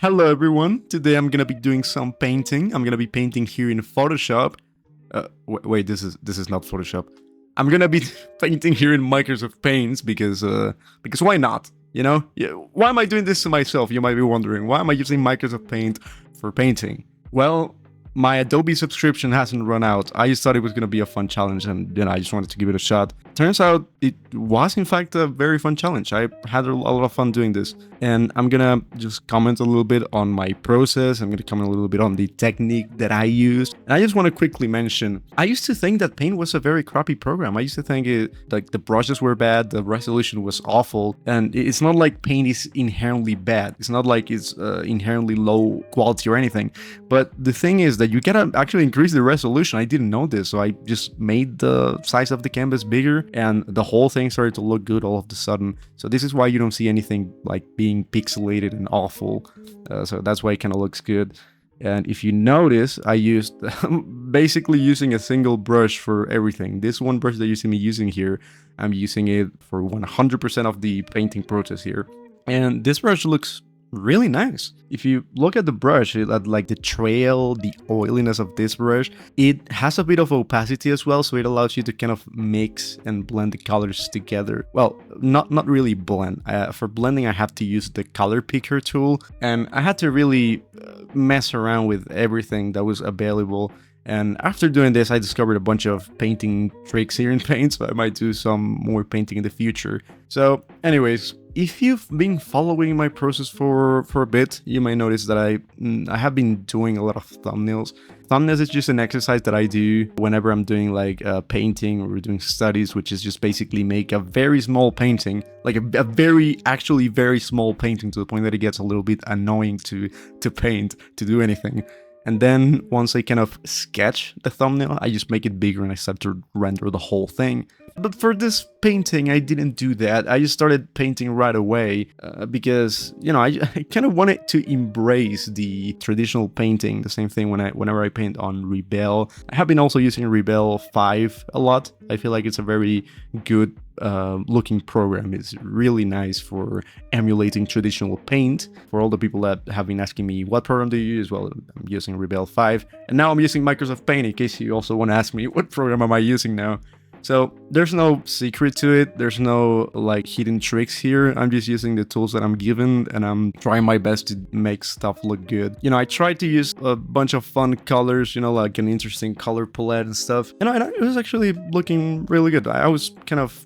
Hello everyone, today I'm gonna be doing some painting. I'm gonna be painting here in Photoshop. Wait, this is not Photoshop. I'm gonna be painting here in Microsoft Paint because why not? You know? Yeah, why am I doing this to myself? You might be wondering. Why am I using Microsoft Paint for painting? Well, my Adobe subscription hasn't run out. I just thought it was gonna be a fun challenge and I just wanted to give it a shot. Turns out it was in fact a very fun challenge. I had a lot of fun doing this. And I'm gonna just comment a little bit on my process. I'm gonna comment a little bit on the technique that I used. And I just want to quickly mention, I used to think that Paint was a very crappy program. I used to think like the brushes were bad, the resolution was awful. And it's not like Paint is inherently bad. It's not like it's inherently low quality or anything. But the thing is that you gotta actually increase the resolution. I didn't know this, so I just made the size of the canvas bigger and the whole thing started to look good all of a sudden. So this is why you don't see anything like being pixelated and awful. So that's why it kind of looks good. And if you notice, I used basically using a single brush for everything. This one brush that you see me using here, I'm using it for 100% of the painting process here. And this brush looks really nice. If you look at the brush, at like the trail, the oiliness of this brush, it has a bit of opacity as well, so it allows you to kind of mix and blend the colors together. Well, not really blend. For blending, I have to use the color picker tool, and I had to really mess around with everything that was available. And after doing this, I discovered a bunch of painting tricks here in Paint, so I might do some more painting in the future. So anyways, if you've been following my process for a bit, you might notice that I have been doing a lot of thumbnails. Thumbnails is just an exercise that I do whenever I'm doing like painting or doing studies, which is just basically make a very small painting, like a very small painting, to the point that it gets a little bit annoying to paint, to do anything. And then once I kind of sketch the thumbnail, I just make it bigger and I start to render the whole thing. But for this painting, I didn't do that. I just started painting right away because, you know, I kind of wanted to embrace the traditional painting. The same thing whenever I paint on Rebelle. I have been also using Rebelle 5 a lot. I feel like it's a very good looking program. It's really nice for emulating traditional paint. For all the people that have been asking me what program do you use, well, I'm using Rebelle 5, and now I'm using Microsoft Paint, in case you also want to ask me what program am I using now. So there's no secret to it, there's no like hidden tricks here. I'm just using the tools that I'm given and I'm trying my best to make stuff look good. You know, I tried to use a bunch of fun colors, you know, like an interesting color palette and stuff. And it was actually looking really good. I was kind of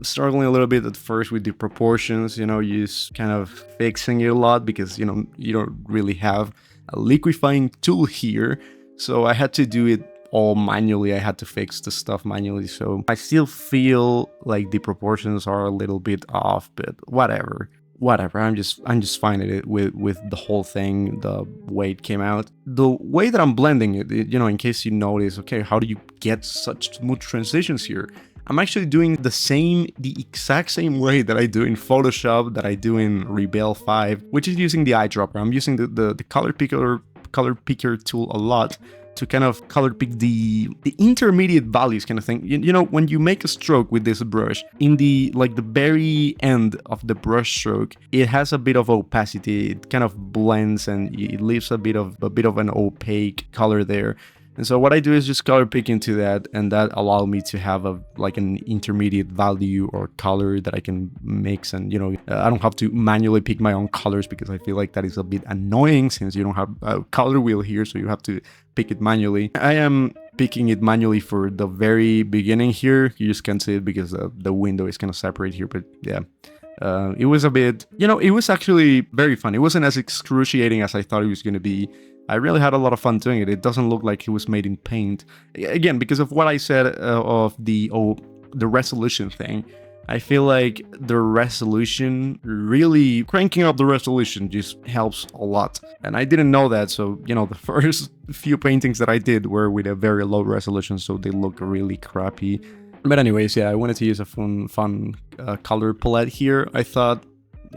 struggling a little bit at first with the proportions, you know, just kind of fixing it a lot because, you know, you don't really have a liquefying tool here. So I had to do it all manually. I had to fix the stuff manually, so I still feel like the proportions are a little bit off, but whatever. I'm just fine with it, with the whole thing, the way it came out. The way that I'm blending it, you know, in case you notice, okay, how do you get such smooth transitions here? I'm actually doing the exact same way that I do in Photoshop, that I do in Rebelle 5, which is using the eyedropper. I'm using the color picker tool a lot to kind of color pick the intermediate values kind of thing. You know, when you make a stroke with this brush, in the very end of the brush stroke, it has a bit of opacity. It kind of blends and it leaves a bit of an opaque color there. And so what I do is just color pick into that, and that allows me to have an intermediate value or color that I can mix. And, you know, I don't have to manually pick my own colors because I feel like that is a bit annoying since you don't have a color wheel here, so you have to pick it manually. I am picking it manually for the very beginning here. You just can't see it because the window is kind of separate here, but yeah. It was a bit, you know, it was actually very fun. It wasn't as excruciating as I thought it was going to be. I really had a lot of fun doing it. It doesn't look like it was made in Paint. Again, because of what I said of the resolution thing. I feel like the resolution, really cranking up the resolution just helps a lot. And I didn't know that, so, you know, the first few paintings that I did were with a very low resolution, so they look really crappy. But anyways, yeah, I wanted to use a fun color palette here. I thought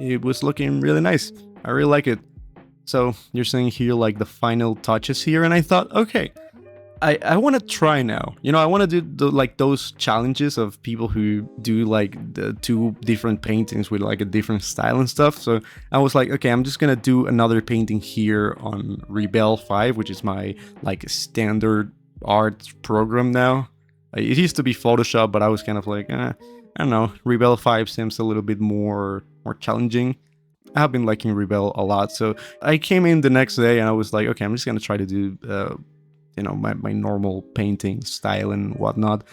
it was looking really nice. I really like it. So you're seeing here like the final touches here, and I thought, okay, I want to try now. You know, I want to do like those challenges of people who do like the two different paintings with like a different style and stuff. So I was like, okay, I'm just gonna do another painting here on Rebel 5, which is my like standard art program now. It used to be Photoshop, but I was kind of like, I don't know, Rebel 5 seems a little bit more challenging. I have been liking Rebel a lot, so I came in the next day and I was like, okay, I'm just gonna try to do you know, my normal painting style and whatnot.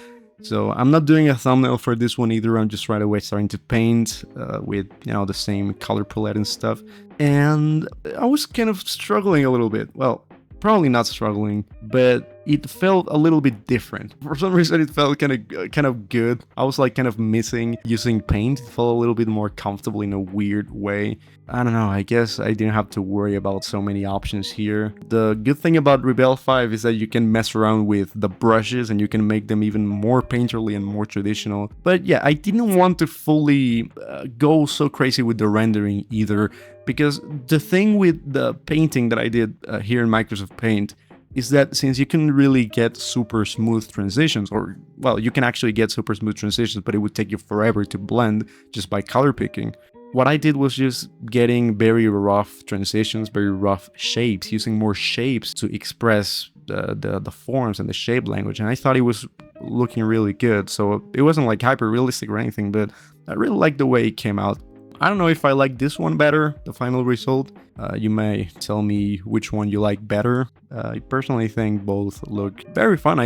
So I'm not doing a thumbnail for this one either. I'm just right away starting to paint with, you know, the same color palette and stuff. And I was kind of struggling a little bit. Well, probably not struggling, but it felt a little bit different. For some reason, it felt kind of good. I was like kind of missing using paint. It felt a little bit more comfortable in a weird way. I don't know, I guess I didn't have to worry about so many options here. The good thing about Rebel 5 is that you can mess around with the brushes and you can make them even more painterly and more traditional. But yeah, I didn't want to fully go so crazy with the rendering either, because the thing with the painting that I did here in Microsoft Paint is that since you can really get super smooth transitions, or, well, you can actually get super smooth transitions, but it would take you forever to blend just by color picking. What I did was just getting very rough transitions, very rough shapes, using more shapes to express the forms and the shape language, and I thought it was looking really good. So it wasn't like hyper realistic or anything, but I really liked the way it came out. I don't know if I like this one better, the final result. You may tell me which one you like better. I personally think both look very fun. I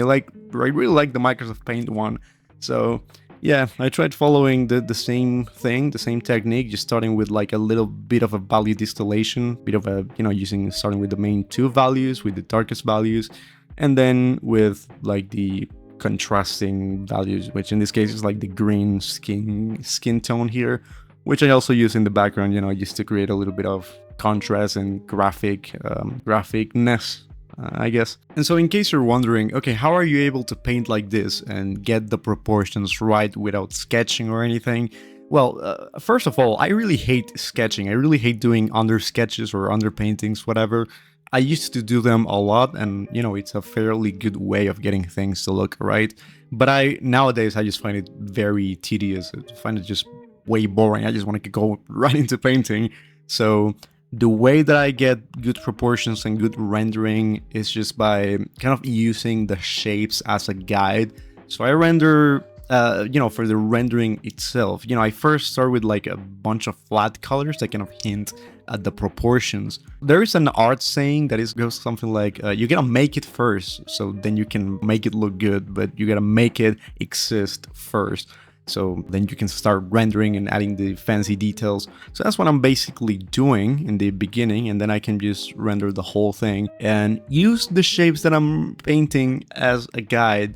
really like the Microsoft Paint one. So yeah, I tried following the same thing, the same technique, just starting with like a little bit of a value distillation, bit of a, you know, starting with the main two values, with the darkest values, and then with like the contrasting values, which in this case is like the green skin tone here, which I also use in the background, you know, just to create a little bit of contrast and graphicness, I guess. And so in case you're wondering, okay, how are you able to paint like this and get the proportions right without sketching or anything? Well, first of all, I really hate sketching. I really hate doing under sketches or under paintings, whatever. I used to do them a lot, and, you know, it's a fairly good way of getting things to look right. But nowadays, I just find it very tedious. I find it just way boring. I just want to go right into painting. So the way that I get good proportions and good rendering is just by kind of using the shapes as a guide. So I render, you know, for the rendering itself, you know, I first start with like a bunch of flat colors that kind of hint at the proportions. There is an art saying that goes something like, you gotta make it first, so then you can make it look good, but you gotta make it exist first. So then you can start rendering and adding the fancy details. So that's what I'm basically doing in the beginning, and then I can just render the whole thing and use the shapes that I'm painting as a guide,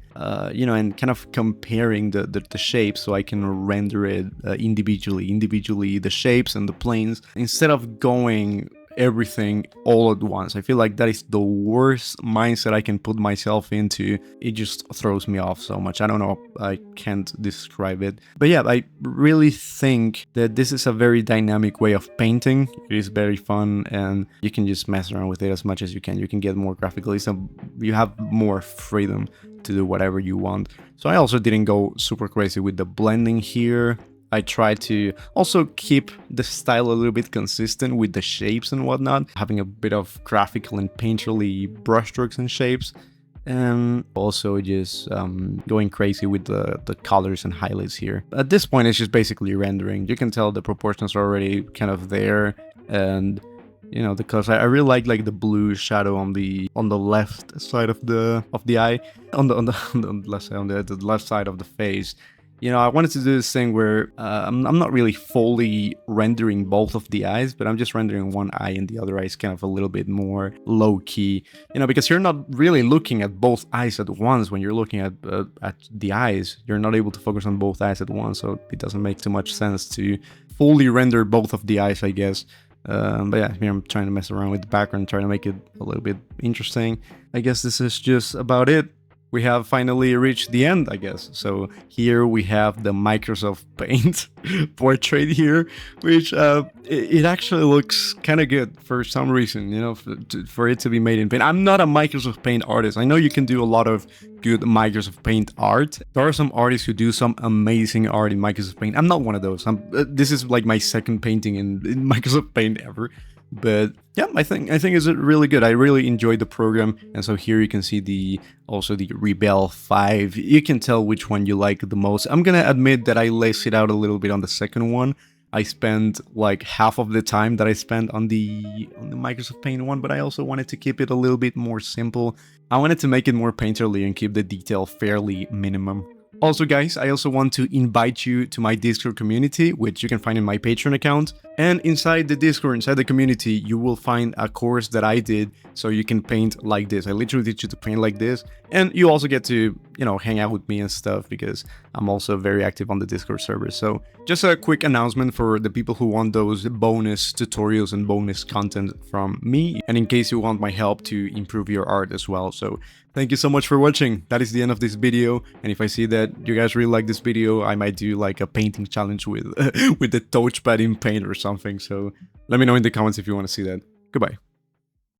you know, and kind of comparing the shapes so I can render it individually the shapes and the planes, instead of going everything all at once. I feel like that is the worst mindset I can put myself into. It just throws me off so much. I don't know, I can't describe it. But yeah, I really think that this is a very dynamic way of painting. It is very fun, and you can just mess around with it as much as you can. You can get more graphically, so you have more freedom to do whatever you want. So I also didn't go super crazy with the blending here. I try to also keep the style a little bit consistent with the shapes and whatnot, having a bit of graphical and painterly brushstrokes and shapes, and also just going crazy with the colors and highlights here. At this point, it's just basically rendering. You can tell the proportions are already kind of there, and you know, because I really like the blue shadow on the left side of the eye, on the left side, on the left side of the face. You know, I wanted to do this thing where I'm not really fully rendering both of the eyes, but I'm just rendering one eye, and the other eye is kind of a little bit more low-key. You know, because you're not really looking at both eyes at once. When you're looking at the eyes, you're not able to focus on both eyes at once, so it doesn't make too much sense to fully render both of the eyes, I guess. But yeah, here I'm trying to mess around with the background, trying to make it a little bit interesting. I guess this is just about it. we have finally reached the end, I guess. So here we have the Microsoft Paint portrait here, which it actually looks kind of good for some reason, you know, for it to be made in Paint. I'm not a Microsoft Paint artist. I know you can do a lot of good Microsoft Paint art. There are some artists who do some amazing art in Microsoft Paint. I'm not one of those. This is like my second painting in Microsoft Paint ever. But yeah, I think it's really good. I really enjoyed the program, and so here you can see also the Rebelle 5. You can tell which one you like the most. I'm gonna admit that I laced it out a little bit on the second one. I spent like half of the time that I spent on the Microsoft Paint one, but I also wanted to keep it a little bit more simple. I wanted to make it more painterly and keep the detail fairly minimum. Also guys, I also want to invite you to my Discord community, which you can find in my Patreon account. And inside the Discord, inside the community, you will find a course that I did so you can paint like this. I literally teach you to paint like this. And you also get to, you know, hang out with me and stuff because I'm also very active on the Discord server. So just a quick announcement for the people who want those bonus tutorials and bonus content from me. And in case you want my help to improve your art as well. So thank you so much for watching. That is the end of this video. And if I see that you guys really like this video, I might do like a painting challenge with with the touchpad in Paint or something. So let me know in the comments if you want to see that. Goodbye.